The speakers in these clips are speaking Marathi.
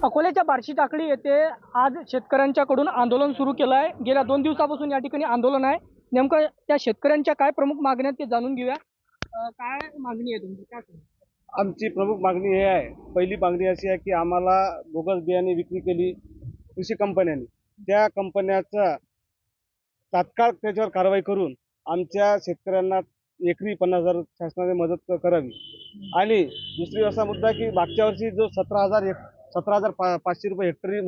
अकोल्याच्या बार्शी टाकळी येथे आज शेतकऱ्यांच्याकडून आंदोलन सुरू केलं आहे। गेल्या 2 दिवसापासून या ठिकाणी आंदोलन आहे। नेमकं त्या शेतकऱ्यांच्या काय प्रमुख मागण्या आहेत ते जाणून घेऊया। काय मागणी आहे तुमची? काय सांगाल? आमची प्रमुख मागणी हे आहे, पहिली मागणी अशी आहे की आम्हाला बोगस बियाणे विक्री केली कृषी कंपन्यांनी, त्या कंपन्याचा तात्काळ त्याच्यावर कारवाई करून आमच्या शेतकऱ्यांना एकरी 50,000 शासनाने मदत करावी। आणि दुसरी असा मुद्दा की मागच्या वर्षी जो 17,500 रुपये हेक्टरी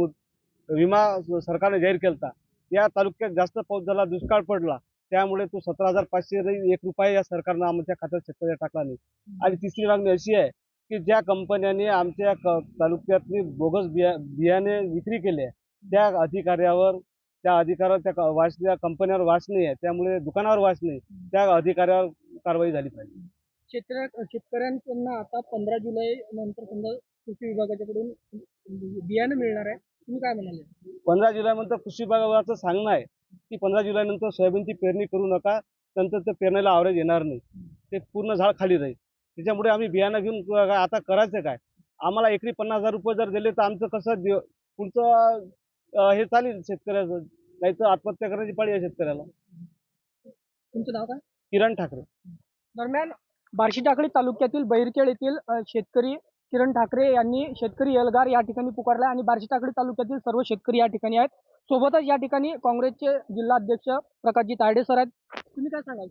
विमा सरकारने जाहीर केला, या तालुक्यात जास्त पाऊस झाला, दुष्काळ पडला, त्यामुळे तो 17,500 एक रुपया या सरकारनं आमच्या खात्यात शेतकऱ्याला टाकला नाही। आणि तिसरी मागणी अशी आहे की ज्या कंपन्यांनी आमच्या तालुक्यातली बोगस बियाणे विक्री केले आहे, त्या अधिकाऱ्यावर त्या कंपन्यावर वाच नाही आहे, त्यामुळे दुकानावर वाच नाही, त्या अधिकाऱ्यावर कारवाई झाली पाहिजे। शेतकऱ्यांना आता 15 जुलै नंतर समजा कृषी विभागाच्याकडून बियाणं मिळणार आहे, तुम्ही काय म्हणाले? 15 जुलैनंतर कृषी विभागाचं सांगणं आहे की 15 जुलैनंतर सोयाबीनची पेरणी करू नका, नंतर ते पेरणीला आवरेज येणार नाही, ते पूर्ण झाड खाली राहील। त्याच्यामुळे आम्ही बियाणं घेऊन आता करायचं काय? आम्हाला एकरी 50,000 रुपये जर दिले तर आमचं कसं पुढचं हे चालेल शेतकऱ्याचं, नाही तर आत्महत्या करण्याची पाळी आहे शेतकऱ्याला। तुमचं नाव काय? किरण ठाकरे। दरम्यान बार्शी टाकळी तालुक्यातील बैरखेड येथील शेतकरी किरण ठाकरे यांनी शेतकरी एल्गार या ठिकाणी पुकारला आणि बार्शी टाकळी तालुक्यातील सर्व शेतकरी या ठिकाणी आहेत। सोबतच या ठिकाणी काँग्रेसचे जिल्हा अध्यक्ष प्रकाशजी तायडे सर आहेत। तुम्ही काय सांगाल?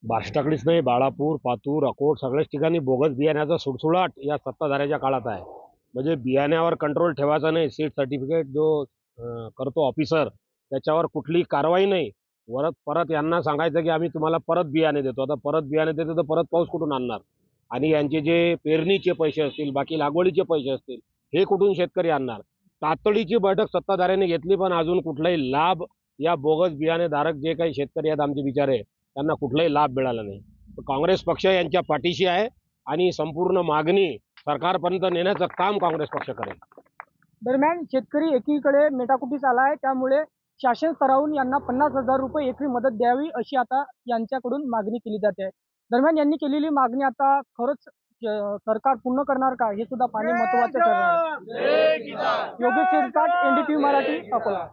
बार्शी टाकळीच नाही, बाळापूर, पातूर, अकोट सगळ्याच ठिकाणी बोगस बियाण्याचा सुळसुळाट या सत्ताधाऱ्याच्या काळात आहे। म्हणजे बियाण्यावर कंट्रोल ठेवायचा नाही, सीड सर्टिफिकेट जो करतो ऑफिसर त्याच्यावर कुठली कारवाई नाही, परत यांना सांगायचं की आम्ही तुम्हाला परत बियाणे देतो। आता परत बियाणे देतो तर परत पाऊस कुठून आणणार? आणि यांचे जे पेरणीचे पैसे असतील, बाकी लागवडीचे पैसे असतील, हे कुठून शेतकरी आणणार? तातडीची बैठक सत्ताधाऱ्यांनी घेतली, पण अजून कुठलाही लाभ या बोगस बियाणे धारक जे काही शेतकरी आहेत आमचे बिचारे, त्यांना कुठलाही लाभ मिळाला नाही। काँग्रेस पक्ष यांच्या पाठीशी आहे आणि संपूर्ण मागणी सरकारपर्यंत नेण्याचं काम काँग्रेस पक्ष करेल। दरम्यान शेतकरी एकीकडे मेटाकुटीस आला आहे, त्यामुळे शासन स्तरावरून यांना 50,000 रुपये एकरी मदत द्यावी अशी आता यांच्याकडून मागणी केली जाते। दरम्यान यांनी केलेली मागणी आता खरंच सरकार पूर्ण करणार का, हे सुद्धा पाहणे महत्त्वाचे ठरणार आहे। योगेश शिरसाट, NDTV मराठी, अकोला।